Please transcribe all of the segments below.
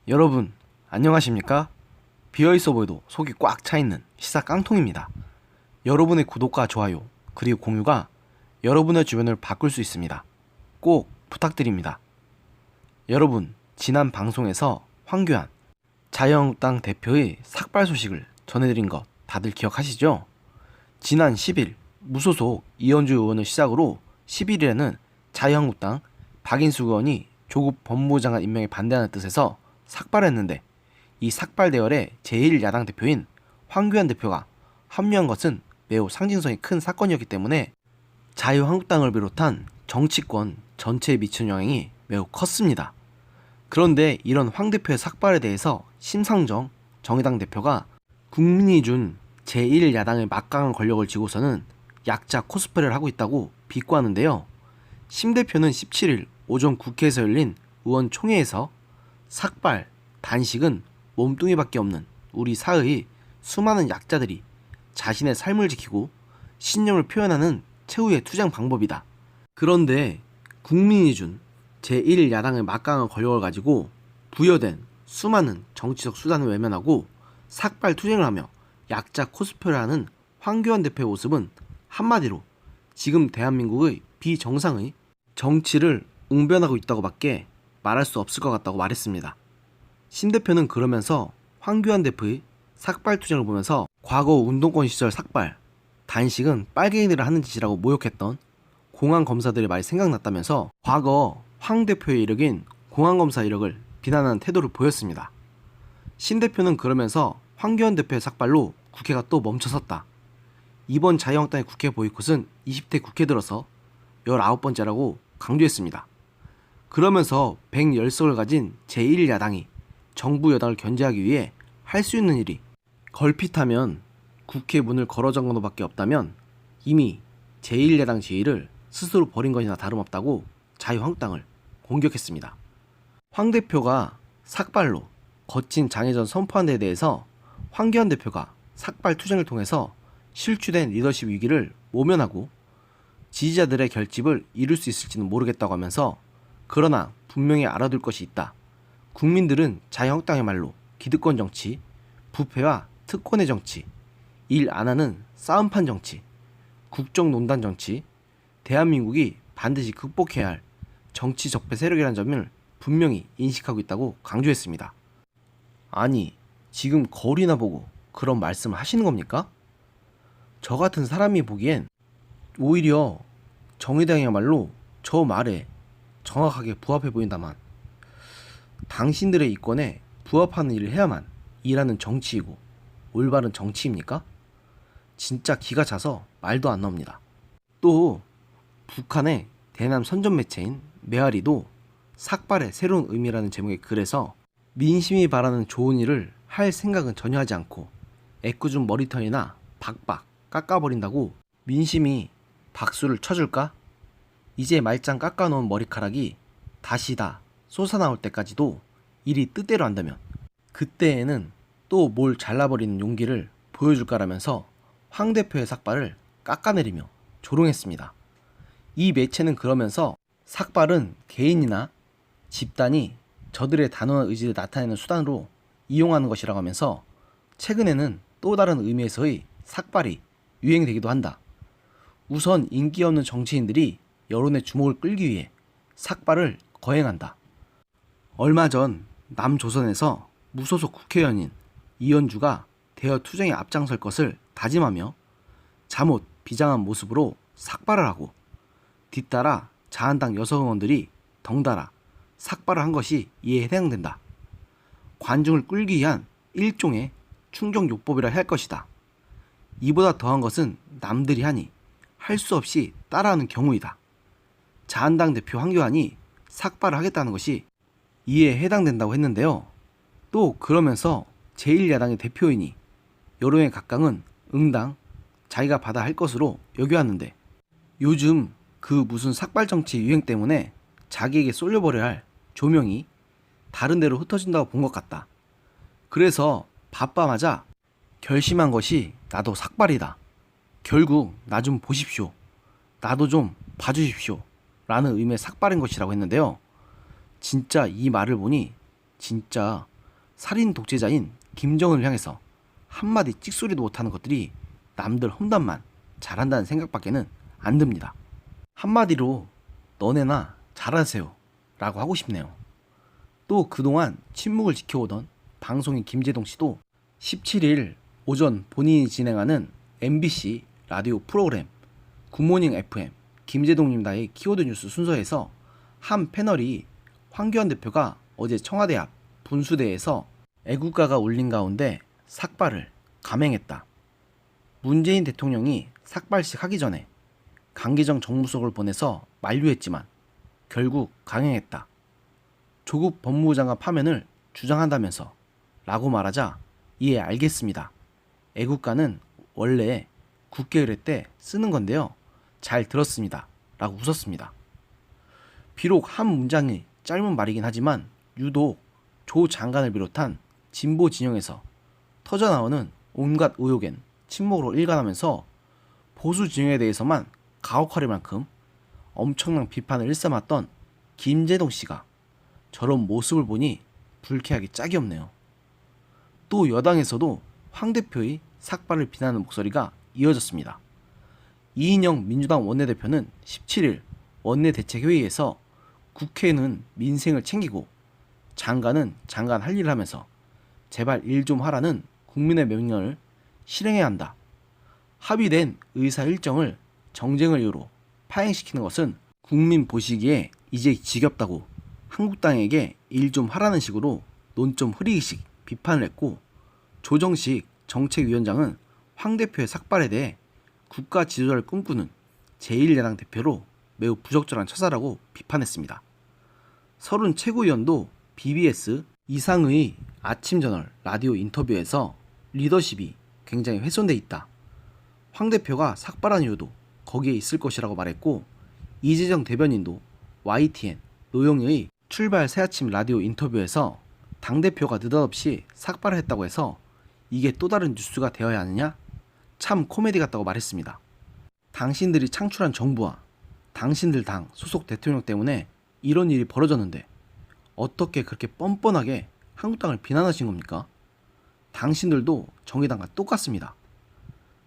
여러분 안녕하십니까? 비어있어 보여도 속이 꽉 차있는 시사 깡통입니다. 여러분의 구독과 좋아요 그리고 공유가 여러분의 주변을 바꿀 수 있습니다. 꼭 부탁드립니다. 여러분, 지난 방송에서 황교안 자유한국당 대표의 삭발 소식을 전해드린 것 다들 기억하시죠? 지난 10일 무소속 이현주 의원을 시작으로 11일에는 자유한국당 박인수 의원이 조국 법무부 장관 임명에 반대하는 뜻에서 삭발했는데, 이 삭발 대열에 제1야당 대표인 황교안 대표가 합류한 것은 매우 상징성이 큰 사건이었기 때문에 자유한국당을 비롯한 정치권 전체에 미치는 영향이 매우 컸습니다. 그런데 이런 황 대표의 삭발에 대해서 심상정 정의당 대표가 국민이 준 제1야당의 막강한 권력을 쥐고서는 약자 코스프레를 하고 있다고 비꼬았는데요. 심 대표는 17일 오전 국회에서 열린 의원총회에서 삭발, 단식은 몸뚱이밖에 없는 우리 사회의 수많은 약자들이 자신의 삶을 지키고 신념을 표현하는 최후의 투쟁 방법이다. 그런데 국민이 준 제1야당의 막강한 권력을 가지고 부여된 수많은 정치적 수단을 외면하고 삭발 투쟁을 하며 약자 코스프레를 하는 황교안 대표의 모습은 한마디로 지금 대한민국의 비정상의 정치를 웅변하고 있다고 밖에 말할 수 없을 것 같다고 말했습니다. 심 대표는 그러면서 황교안 대표의 삭발 투쟁을 보면서 과거 운동권 시절 삭발, 단식은 빨갱이들을 하는 짓이라고 모욕했던 공안검사들의 말이 생각났다면서 과거 황 대표의 이력인 공안검사 이력을 비난하는 태도를 보였습니다. 심 대표는 그러면서 황교안 대표의 삭발로 국회가 또 멈춰섰다. 이번 자유한국당의 국회 보이콧은 20대 국회 들어서 19번째라고 강조했습니다. 그러면서 110석을 가진 제1야당이 정부 여당을 견제하기 위해 할 수 있는 일이 걸핏하면 국회 문을 걸어 잠근 것밖에 없다면 이미 제1야당 지위를 스스로 버린 것이나 다름없다고 자유한국당을 공격했습니다. 황 대표가 삭발로 거친 장애전 선포한 데에 대해서 황교안 대표가 삭발 투쟁을 통해서 실추된 리더십 위기를 모면하고 지지자들의 결집을 이룰 수 있을지는 모르겠다고 하면서 그러나 분명히 알아둘 것이 있다. 국민들은 자유한국당의 말로 기득권 정치, 부패와 특권의 정치, 일 안 하는 싸움판 정치, 국정농단 정치, 대한민국이 반드시 극복해야 할 정치 적폐 세력이라는 점을 분명히 인식하고 있다고 강조했습니다. 아니, 지금 거울이나 보고 그런 말씀을 하시는 겁니까? 저 같은 사람이 보기엔 오히려 정의당이야말로 저 말에 정확하게 부합해 보인다만, 당신들의 이권에 부합하는 일을 해야만 일하는 정치이고 올바른 정치입니까? 진짜 기가 차서 말도 안 나옵니다. 또 북한의 대남 선전 매체인 메아리도 삭발의 새로운 의미라는 제목의 글에서 민심이 바라는 좋은 일을 할 생각은 전혀 하지 않고 애꿎은 머리털이나 박박 깎아버린다고 민심이 박수를 쳐줄까? 이제 말짱 깎아놓은 머리카락이 다시 다 솟아나올 때까지도 일이 뜻대로 한다면 그때에는 또 뭘 잘라버리는 용기를 보여줄까라면서 황 대표의 삭발을 깎아내리며 조롱했습니다. 이 매체는 그러면서 삭발은 개인이나 집단이 저들의 단호한 의지를 나타내는 수단으로 이용하는 것이라고 하면서 최근에는 또 다른 의미에서의 삭발이 유행되기도 한다. 우선 인기 없는 정치인들이 여론의 주목을 끌기 위해 삭발을 거행한다. 얼마 전 남조선에서 무소속 국회의원인 이현주가 대여 투쟁에 앞장설 것을 다짐하며 잠옷 비장한 모습으로 삭발을 하고 뒤따라 자한당 여성 의원들이 덩달아 삭발을 한 것이 이에 해당된다. 관중을 끌기 위한 일종의 충격요법이라 할 것이다. 이보다 더한 것은 남들이 하니 할 수 없이 따라하는 경우이다. 자한당 대표 황교안이 삭발을 하겠다는 것이 이에 해당된다고 했는데요. 또 그러면서 제1야당의 대표이니 여론의 각광은 응당 자기가 받아 할 것으로 여겨왔는데, 요즘 그 무슨 삭발 정치 유행 때문에 자기에게 쏠려버려야 할 조명이 다른 데로 흩어진다고 본 것 같다. 그래서 바빠마자 결심한 것이 나도 삭발이다. 결국 나 좀 보십시오. 나도 좀 봐주십시오. 라는 의미의 삭발인 것이라고 했는데요. 진짜 이 말을 보니 진짜 살인 독재자인 김정은을 향해서 한마디 찍소리도 못하는 것들이 남들 험담만 잘한다는 생각밖에는 안 듭니다. 한마디로 너네나 잘하세요 라고 하고 싶네요. 또 그동안 침묵을 지켜오던 방송인 김재동 씨도 17일 오전 본인이 진행하는 MBC 라디오 프로그램 굿모닝 FM 김재동입니다의 키워드 뉴스 순서에서 한 패널이 황교안 대표가 어제 청와대 앞 분수대에서 애국가가 울린 가운데 삭발을 감행했다. 문재인 대통령이 삭발식 하기 전에 강기정 정무수석을 보내서 만류했지만 결국 강행했다. 조국 법무부 장관 파면을 주장한다면서 라고 말하자 예 알겠습니다. 애국가는 원래 국회 의례 때 쓰는 건데요. 잘 들었습니다. 라고 웃었습니다. 비록 한 문장이 짧은 말이긴 하지만 유독 조 장관을 비롯한 진보 진영에서 터져나오는 온갖 의혹엔 침묵으로 일관하면서 보수 진영에 대해서만 가혹할 만큼 엄청난 비판을 일삼았던 김재동 씨가 저런 모습을 보니 불쾌하기 짝이 없네요. 또 여당에서도 황 대표의 삭발을 비난하는 목소리가 이어졌습니다. 이인영 민주당 원내대표는 17일 원내대책회의에서 국회는 민생을 챙기고 장관은 장관 할 일을 하면서 제발 일 좀 하라는 국민의 명령을 실행해야 한다. 합의된 의사 일정을 정쟁을 이유로 파행시키는 것은 국민 보시기에 이제 지겹다고 한국당에게 일 좀 하라는 식으로 논점 흐리기식 비판을 했고, 조정식 정책위원장은 황 대표의 삭발에 대해 국가 지도자를 꿈꾸는 제1야당 대표로 매우 부적절한 처사라고 비판했습니다. 서른 최고위원도 BBS 이상의 아침저널 라디오 인터뷰에서 리더십이 굉장히 훼손돼 있다. 황 대표가 삭발한 이유도 거기에 있을 것이라고 말했고, 이재정 대변인도 YTN 노영희의 출발 새아침 라디오 인터뷰에서 당대표가 느닷없이 삭발을 했다고 해서 이게 또 다른 뉴스가 되어야 하느냐? 참 코미디 같다고 말했습니다. 당신들이 창출한 정부와 당신들 당 소속 대통령 때문에 이런 일이 벌어졌는데 어떻게 그렇게 뻔뻔하게 한국당을 비난하신 겁니까? 당신들도 정의당과 똑같습니다.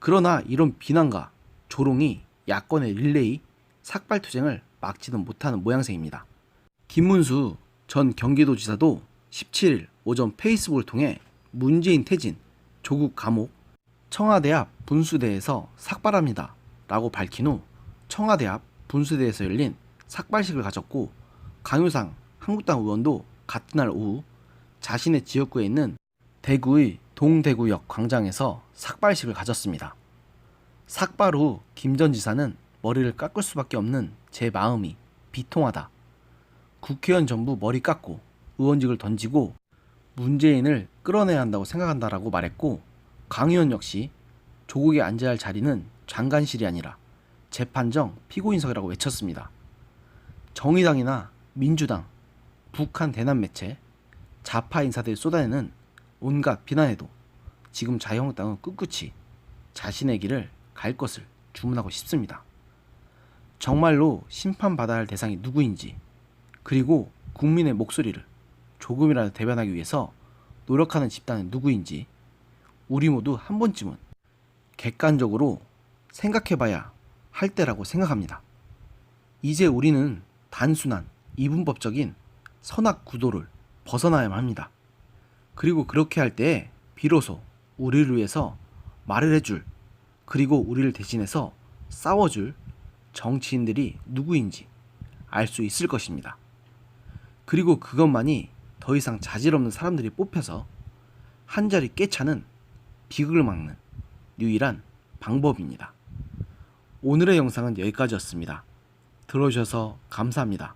그러나 이런 비난과 조롱이 야권의 릴레이 삭발투쟁을 막지는 못하는 모양새입니다. 김문수 전 경기도지사도 17일 오전 페이스북을 통해 문재인 퇴진, 조국 감옥, 청와대 앞 분수대에서 삭발합니다 라고 밝힌 후 청와대 앞 분수대에서 열린 삭발식을 가졌고, 강효상 한국당 의원도 같은 날 오후 자신의 지역구에 있는 대구의 동대구역 광장에서 삭발식을 가졌습니다. 삭발 후 김 전 지사는 머리를 깎을 수밖에 없는 제 마음이 비통하다. 국회의원 전부 머리 깎고 의원직을 던지고 문재인을 끌어내야 한다고 생각한다라고 말했고, 강 의원 역시 조국이 앉아야 할 자리는 장관실이 아니라 재판정 피고인석이라고 외쳤습니다. 정의당이나 민주당, 북한 대남 매체, 좌파 인사들이 쏟아내는 온갖 비난에도 지금 자유한국당은 꿋꿋이 자신의 길을 갈 것을 주문하고 싶습니다. 정말로 심판받아야 할 대상이 누구인지, 그리고 국민의 목소리를 조금이라도 대변하기 위해서 노력하는 집단은 누구인지 우리 모두 한 번쯤은 객관적으로 생각해봐야 할 때라고 생각합니다. 이제 우리는 단순한 이분법적인 선악 구도를 벗어나야만 합니다. 그리고 그렇게 할 때에 비로소 우리를 위해서 말을 해줄, 그리고 우리를 대신해서 싸워줄 정치인들이 누구인지 알 수 있을 것입니다. 그리고 그것만이 더 이상 자질 없는 사람들이 뽑혀서 한 자리 꿰차는 비극을 막는 유일한 방법입니다. 오늘의 영상은 여기까지였습니다. 들어주셔서 감사합니다.